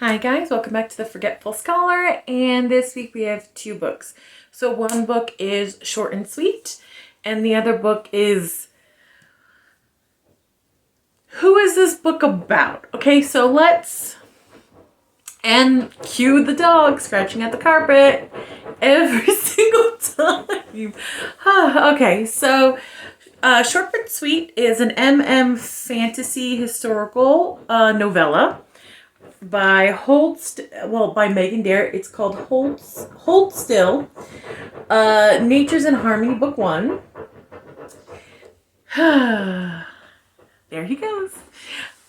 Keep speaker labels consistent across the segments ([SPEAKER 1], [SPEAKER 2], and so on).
[SPEAKER 1] Hi guys, welcome back to the Forgetful Scholar, and this week we have two books. So one book is short and sweet, and the other book is... Who is this book about? Okay, so let's... And cue the dog scratching at the carpet every single time. Okay, so Short but Sweet is an fantasy historical novella by by Megan Derr. It's called Hold Still, Nature's in Harmony, Book 1. There he goes.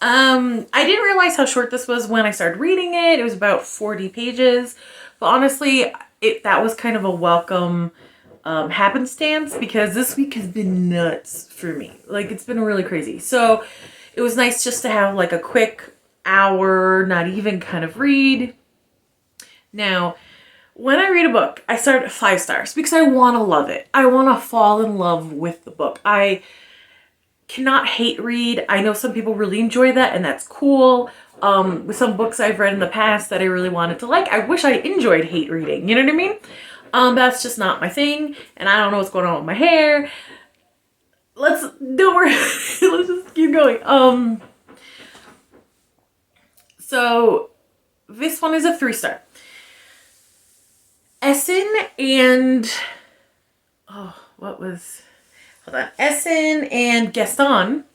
[SPEAKER 1] I didn't realize how short this was when I started reading it. It was about 40 pages. But honestly, that was kind of a welcome happenstance because this week has been nuts for me. Like, it's been really crazy. So it was nice just to have like a quick hour, not even kind of read. Now, when I read a book, I start at 5 stars because I want to love it. I want to fall in love with the book. I cannot hate read. I know some people really enjoy that, and that's cool. With some books I've read in the past that I really wanted to like, I wish I enjoyed hate reading. You know what I mean? That's just not my thing, and I don't know what's going on with my hair. Don't worry. Let's just keep going. So this one is a 3-star. Essen and Essen and Gaston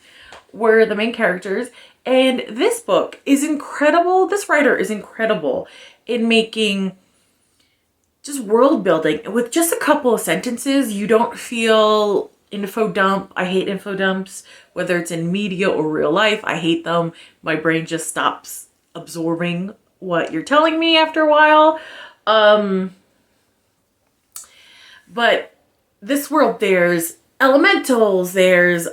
[SPEAKER 1] were the main characters, and this book is incredible. This writer is incredible in making just world building with just a couple of sentences. You don't feel info dump. I hate info dumps, whether it's in media or real life. I hate them. My brain just stops absorbing what you're telling me after a while. But this world, there's elementals, there's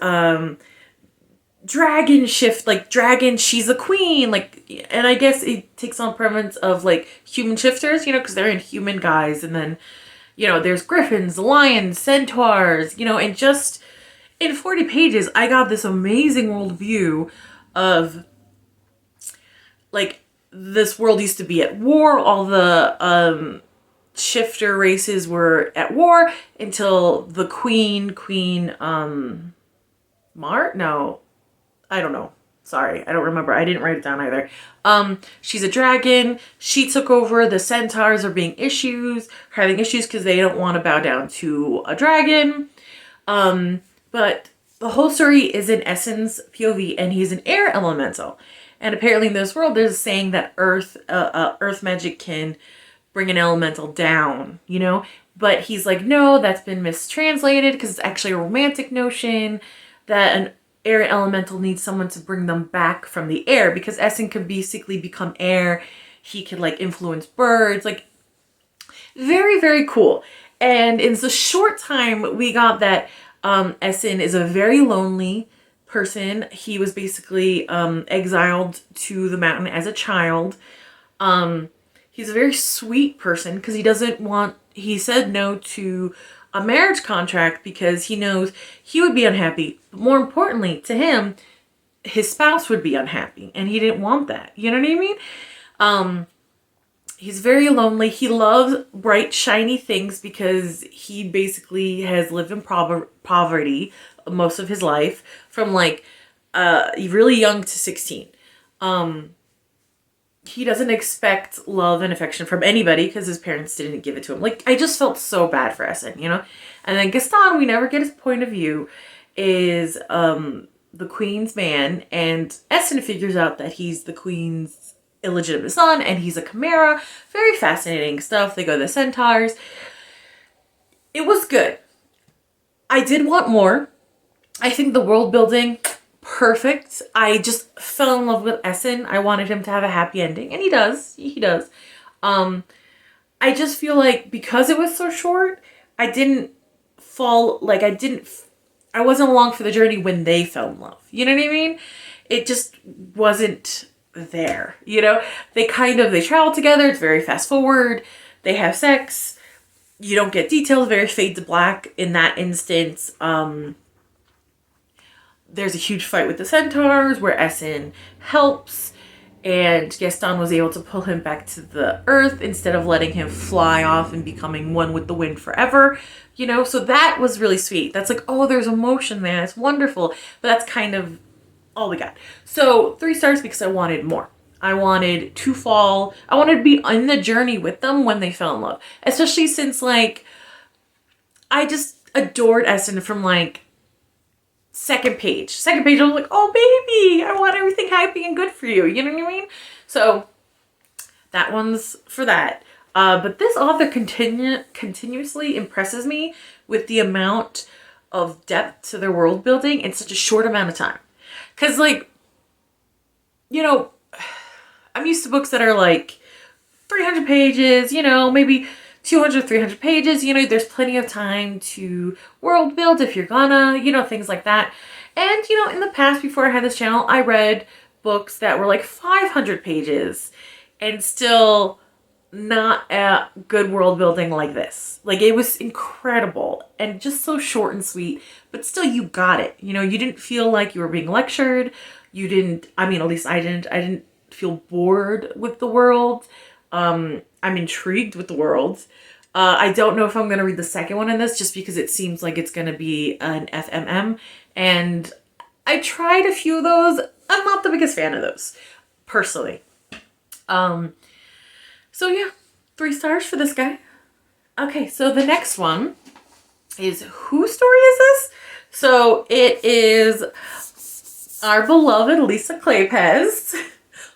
[SPEAKER 1] dragon shift, like dragon, she's a queen, like, and I guess it takes on prevalence of like human shifters, because they're in human guise, and then there's griffins, lions, centaurs, and just in 40 pages I got this amazing world view of like this world used to be at war. All the shifter races were at war until the queen I don't know. Sorry, I don't remember. I didn't write it down either. She's a dragon. She took over. The centaurs are having issues because they don't want to bow down to a dragon. But the whole story is in Essen's POV, and he's an air elemental. And apparently in this world, there's a saying that earth magic can bring an elemental down, But he's like, no, that's been mistranslated because it's actually a romantic notion that an air elemental needs someone to bring them back from the air, because Essen could basically become air. He could like influence birds, like very, very cool. And in the short time we got that Essen is a very lonely person. He was basically exiled to the mountain as a child. He's a very sweet person because he said no to a marriage contract because he knows he would be unhappy. But more importantly, to him, his spouse would be unhappy, and he didn't want that. You know what I mean? He's very lonely. He loves bright, shiny things because he basically has lived in poverty most of his life, from like really young to 16. He doesn't expect love and affection from anybody because his parents didn't give it to him. Like, I just felt so bad for Essen, And then Gaston, we never get his point of view, is the queen's man, and Essen figures out that he's the queen's illegitimate son, and he's a chimera. Very fascinating stuff. They go to the centaurs. It was good. I did want more. I think the world building, perfect. I just fell in love with Essen. I wanted him to have a happy ending, and he does. I just feel like because it was so short, I wasn't along for the journey when they fell in love. You know what I mean? It just wasn't there. They travel together. It's very fast forward. They have sex. You don't get details. Very fade to black in that instance. There's a huge fight with the centaurs where Essen helps, and Gaston was able to pull him back to the earth instead of letting him fly off and becoming one with the wind forever. You know, so that was really sweet. That's like, oh, there's emotion there. It's wonderful. But that's kind of all we got. So 3 stars because I wanted more. I wanted to fall. I wanted to be in the journey with them when they fell in love. Especially since, like, I just adored Essen from, like, second page. Second page, I was like, oh, baby, I want everything happy and good for you. You know what I mean? So that one's for that. But this author continuously impresses me with the amount of depth to their world building in such a short amount of time. Because, like, you know, I'm used to books that are like 300 pages, you know, maybe 200, 300 pages. You know, there's plenty of time to world build if you're gonna, you know, things like that. And, you know, in the past, before I had this channel, I read books that were like 500 pages and still not a good world building like this. Like, it was incredible and just so short and sweet, but still you got it. You know, you didn't feel like you were being lectured. You didn't, I mean, at least I didn't feel bored with the world. I'm intrigued with the world. I don't know if I'm going to read the second one in this just because it seems like it's going to be an FMM. And I tried a few of those. I'm not the biggest fan of those, personally. So yeah, 3 stars for this guy. Okay, so the next one is, whose story is this? So it is our beloved Lisa Kleypas,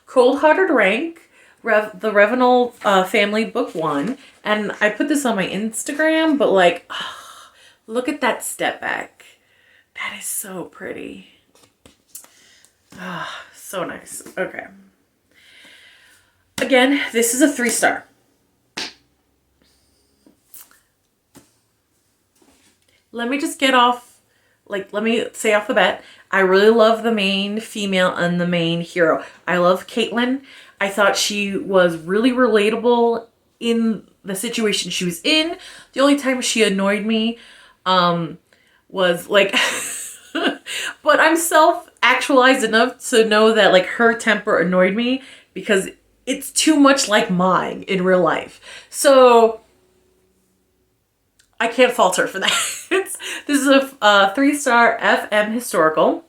[SPEAKER 1] Cold Hearted Rank, the Ravenel family, book 1. And I put this on my Instagram, but like, oh, look at that step back. That is so pretty. Ah, oh, so nice. Okay. Again, this is a 3 star. Let me just get off, like, let me say off the bat, I really love the main female and the main hero. I love Caitlin. I thought she was really relatable in the situation she was in. The only time she annoyed me was like, but I'm self-actualized enough to know that, like, her temper annoyed me because it's too much like mine in real life. So I can't fault her for that. This is a 3 star FM historical.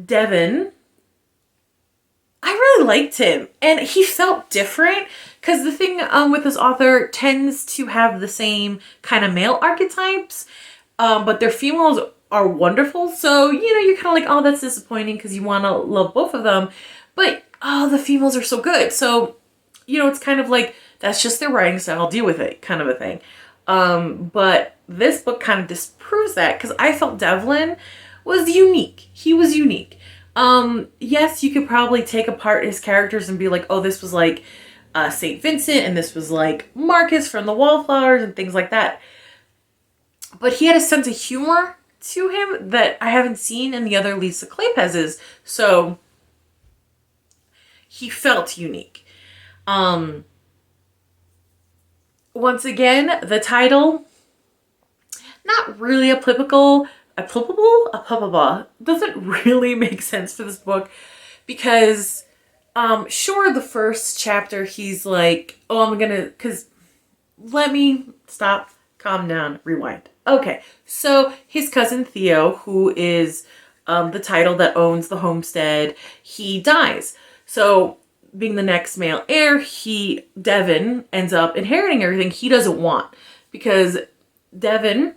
[SPEAKER 1] Devin, I really liked him, and he felt different because the thing with this author tends to have the same kind of male archetypes, but their females are wonderful. So, you know, you're kind of like, oh, that's disappointing because you want to love both of them, but oh, the females are so good. So, you know, it's kind of like, that's just their writing style, I'll deal with it, kind of a thing. But this book kind of disproves that because I felt Devlin was unique. He was unique. Yes, you could probably take apart his characters and be like, oh, this was like St. Vincent and this was like Marcus from the Wallflowers and things like that. But he had a sense of humor to him that I haven't seen in the other Lisa Kleypases. So he felt unique. Once again, the title, not really applicable, doesn't really make sense for this book because, sure, the first chapter, he's like, oh, let me stop, calm down, rewind. Okay, so his cousin Theo, who is the title that owns the homestead, he dies. So being the next male heir, Devin ends up inheriting everything he doesn't want because Devin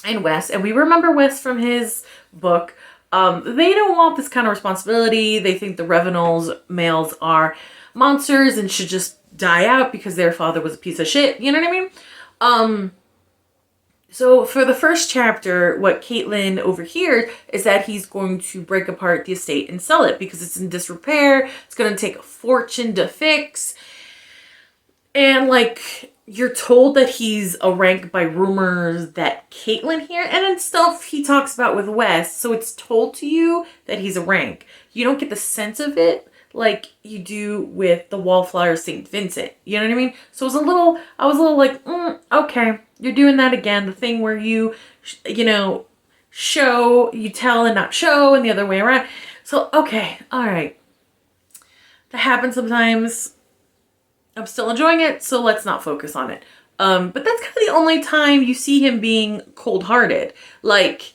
[SPEAKER 1] and Wes, and we remember Wes from his book, they don't want this kind of responsibility. They think the Ravenel's males are monsters and should just die out because their father was a piece of shit. You know what I mean? So for the first chapter, what Caitlin overhears is that he's going to break apart the estate and sell it because it's in disrepair. It's going to take a fortune to fix. And, like, you're told that he's a rank by rumors that Caitlin hears. And then stuff he talks about with Wes. So it's told to you that he's a rank. You don't get the sense of it like you do with the Wallflower St. Vincent. You know what I mean? So I was a little like, okay, you're doing that again. The thing where you know, you tell and not show and the other way around. So, okay, all right. That happens sometimes. I'm still enjoying it, so let's not focus on it. But that's kind of the only time you see him being cold-hearted. Like,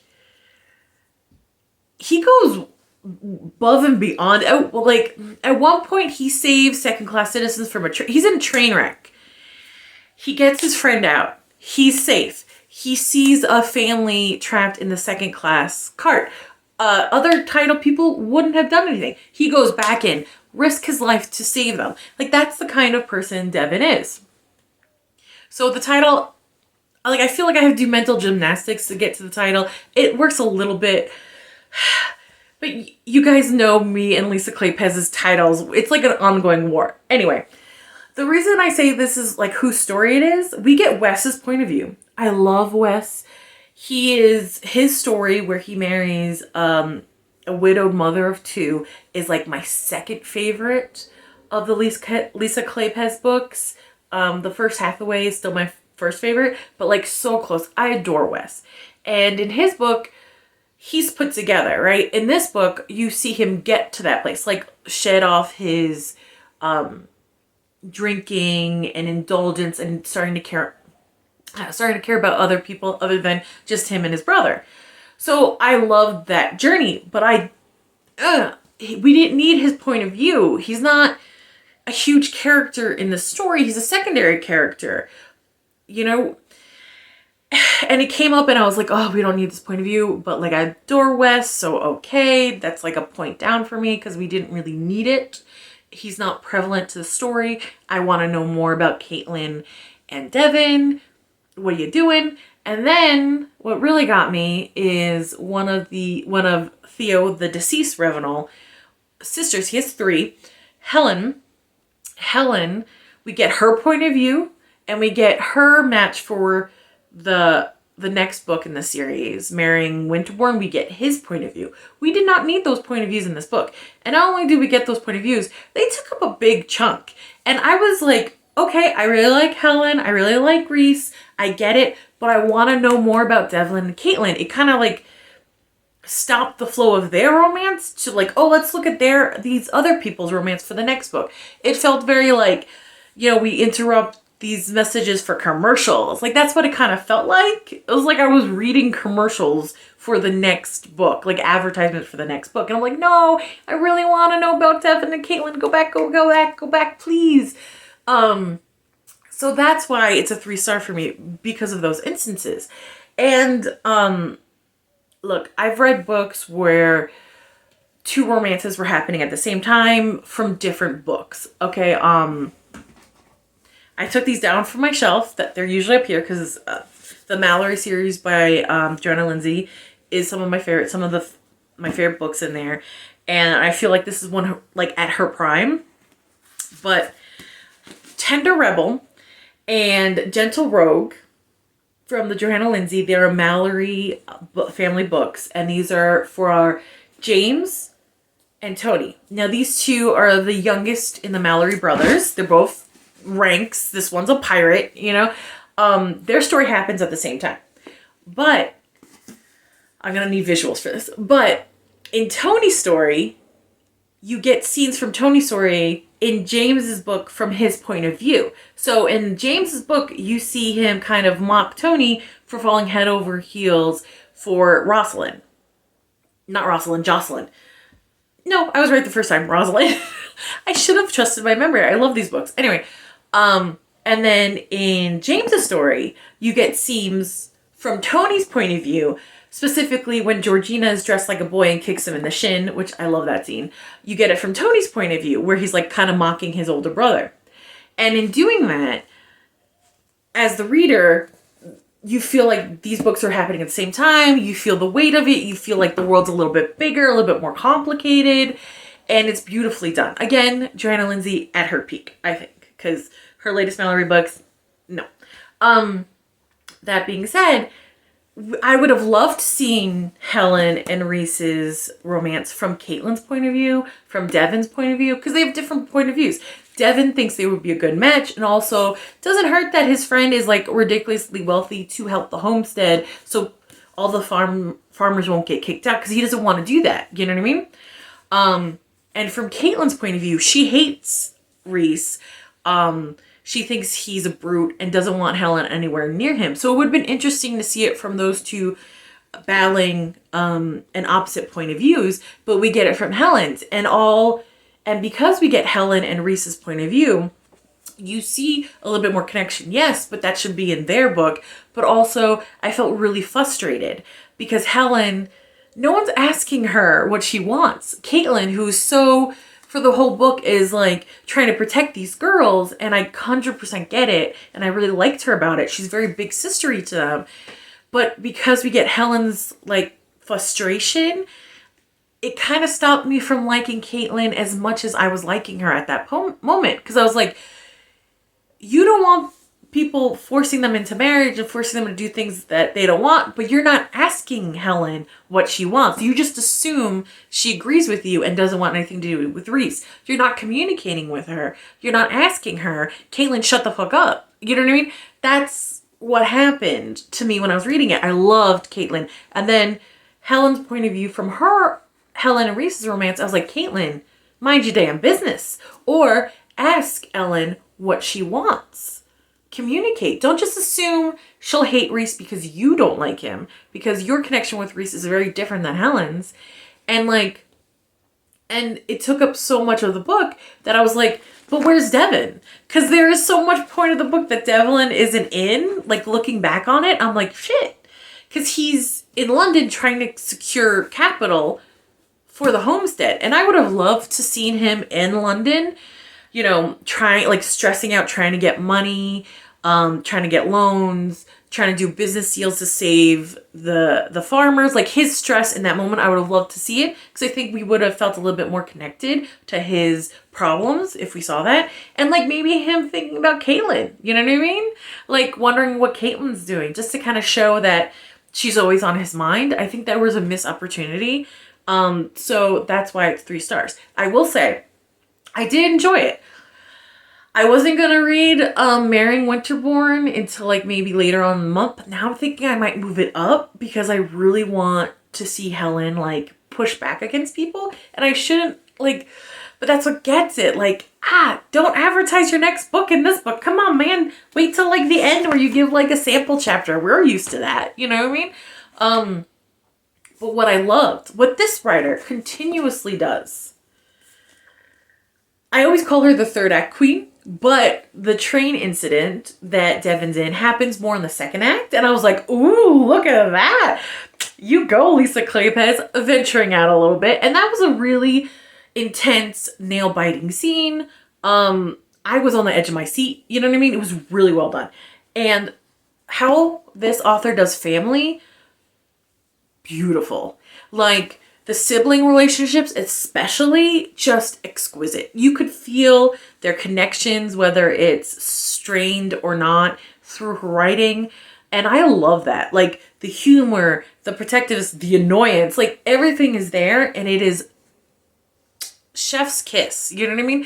[SPEAKER 1] he goes above and beyond. Like, at one point, he saves second-class citizens from he's in a train wreck. He gets his friend out. He's safe. He sees a family trapped in the second-class cart. Other title people wouldn't have done anything. He goes back in, risk his life to save them. Like, that's the kind of person Devin is. So the title, like, I feel like I have to do mental gymnastics to get to the title. It works a little bit, but you guys know me and Lisa Kleypas' titles. It's like an ongoing war. Anyway, the reason I say this is like whose story it is, we get Wes's point of view. I love Wes. His story where he marries a widowed mother of two is like my second favorite of the Lisa Kleypas books. The first Hathaway is still my first favorite, but like so close. I adore Wes. And in his book, he's put together, right? In this book, you see him get to that place, like shed off his drinking and indulgence and starting to care about other people other than just him and his brother. So I loved that journey, but we didn't need his point of view. He's not a huge character in the story. He's a secondary character, you know? And it came up and I was like, oh, we don't need this point of view, but like I adore Wes, so okay. That's like a point down for me because we didn't really need it. He's not prevalent to the story. I want to know more about Caitlin and Devin. What are you doing? And then what really got me is one of Theo, the deceased Ravenel sisters. He has 3. Helen, we get her point of view and we get her match for the next book in the series, Marrying Winterborn. We get his point of view. We did not need those point of views in this book. And not only did we get those point of views, they took up a big chunk. And I was like, okay, I really like Helen. I really like Reese. I get it. But I want to know more about Devlin and Caitlin. It kind of like stopped the flow of their romance to like, oh, let's look at these other people's romance for the next book. It felt very like, you know, we interrupt these messages for commercials. Like, that's what it kind of felt like. It was like I was reading commercials for the next book, like advertisements for the next book. And I'm like, no, I really want to know about Devin and Caitlin. Go back, please. So that's why it's a 3-star for me, because of those instances. And, look, I've read books where 2 romances were happening at the same time from different books. Okay, I took these down from my shelf. That they're usually up here because the Mallory series by Joanna Lindsay is some of my favorite books in there, and I feel like this is one like at her prime. But Tender Rebel and Gentle Rogue from the Joanna Lindsay, they're Mallory family books, and these are for our James and Tony. Now these 2 are the youngest in the Mallory brothers. They're both ranks. This one's a pirate, you know. Their story happens at the same time. But I'm gonna need visuals for this. But in Tony's story, you get scenes from Tony's story in James's book from his point of view. So in James's book, you see him kind of mock Tony for falling head over heels for Jocelyn. No, I was right the first time, Rosalind. I should have trusted my memory. I love these books. Anyway, and then in James's story, you get scenes from Tony's point of view, specifically when Georgina is dressed like a boy and kicks him in the shin, which I love that scene. You get it from Tony's point of view, where he's like kind of mocking his older brother. And in doing that, as the reader, you feel like these books are happening at the same time. You feel the weight of it. You feel like the world's a little bit bigger, a little bit more complicated. And it's beautifully done. Again, Joanna Lindsay at her peak, I think. Because her latest Mallory books, no. That being said, I would have loved seeing Helen and Reese's romance from Caitlin's point of view, from Devin's point of view, because they have different point of views. Devin thinks they would be a good match, and also doesn't hurt that his friend is like ridiculously wealthy to help the homestead, so all the farmers won't get kicked out, because he doesn't want to do that. You know what I mean? And from Caitlyn's point of view, she hates Reese. She thinks he's a brute and doesn't want Helen anywhere near him. So it would have been interesting to see it from those two battling an opposite point of views, but we get it from Helen's. And because we get Helen and Reese's point of view, you see a little bit more connection, yes, but that should be in their book. But also, I felt really frustrated because Helen, no one's asking her what she wants. Caitlyn, who's so, for the whole book, is like trying to protect these girls, and I 100% get it, and I really liked her about it. She's very big sistery to them. But because we get Helen's like frustration, it kind of stopped me from liking Caitlyn as much as I was liking her at that moment. Because I was like, you don't want people forcing them into marriage and forcing them to do things that they don't want, but you're not asking Helen what she wants. You just assume she agrees with you and doesn't want anything to do with Reese. You're not communicating with her. You're not asking her, Caitlyn, shut the fuck up. You know what I mean? That's what happened to me when I was reading it. I loved Caitlyn. And then Helen's point of view from her, Helen and Reese's romance, I was like, Caitlyn, mind your damn business. Or ask Ellen what she wants. Communicate. Don't just assume she'll hate Reese because you don't like him, because your connection with Reese is very different than Helen's. And it took up so much of the book that I was like, but where's Devin? Because there is so much point of the book that Devlin isn't in. Like, looking back on it, I'm like, shit. Because he's in London trying to secure capital for the homestead. And I would have loved to seen him in London, you know, stressing out, trying to get money, trying to get loans, trying to do business deals to save the farmers. Like, his stress in that moment, I would have loved to see it, because I think we would have felt a little bit more connected to his problems if we saw that. And like, maybe him thinking about Caitlyn, you know what I mean? Like, wondering what Caitlyn's doing, just to kind of show that she's always on his mind. I think that was a missed opportunity. So that's why it's 3 stars. I will say, I did enjoy it. I wasn't going to read Marrying Winterborn until like maybe later on in the month. But now I'm thinking I might move it up because I really want to see Helen like push back against people. And I shouldn't but that's what gets it. Like, don't advertise your next book in this book. Come on, man. Wait till like the end where you give like a sample chapter. We're used to that. You know what I mean? But what I loved, what this writer continuously does, I always call her the third act queen, but the train incident that Devin's in happens more in the second act. And I was like, ooh, look at that. You go, Lisa Kleypas, venturing out a little bit. And that was a really intense, nail-biting scene. I was on the edge of my seat. You know what I mean? It was really well done. And how this author does family, beautiful. Like, the sibling relationships, especially, just exquisite. You could feel their connections, whether it's strained or not, through her writing. And I love that. Like, the humor, the protectiveness, the annoyance, like, everything is there, and it is chef's kiss. You know what I mean?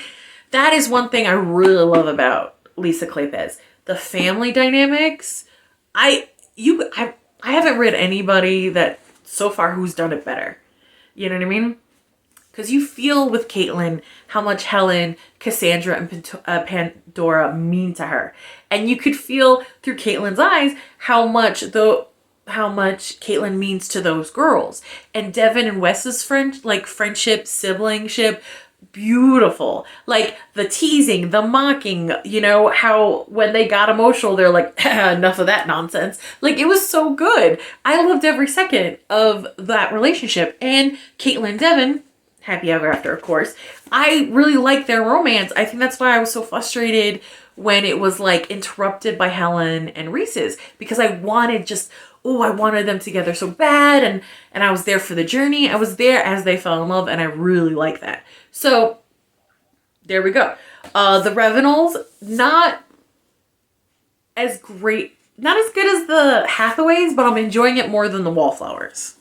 [SPEAKER 1] That is one thing I really love about Lisa Kleypas. The family dynamics. I haven't read anybody that so far who's done it better. You know what I mean? Because you feel with Caitlyn how much Helen, Cassandra, and Pandora mean to her. And you could feel through Caitlyn's eyes how much Caitlyn means to those girls. And Devin and Wes's friendship, siblingship, beautiful. Like, the teasing, the mocking, you know, how when they got emotional, they're like, enough of that nonsense. Like, it was so good. I loved every second of that relationship. And Caitlyn and Devin, happy ever after, of course. I really like their romance. I think that's why I was so frustrated when it was like interrupted by Helen and Reese's, because I wanted them together so bad, and I was there for the journey. I was there as they fell in love, and I really like that. So there we go. The Ravenels, not as great, not as good as the Hathaways, but I'm enjoying it more than the Wallflowers.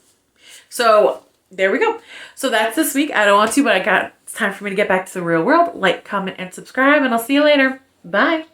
[SPEAKER 1] So there we go. So that's this week. I don't want to, but it's time for me to get back to the real world. Like, comment, and subscribe, and I'll see you later. Bye.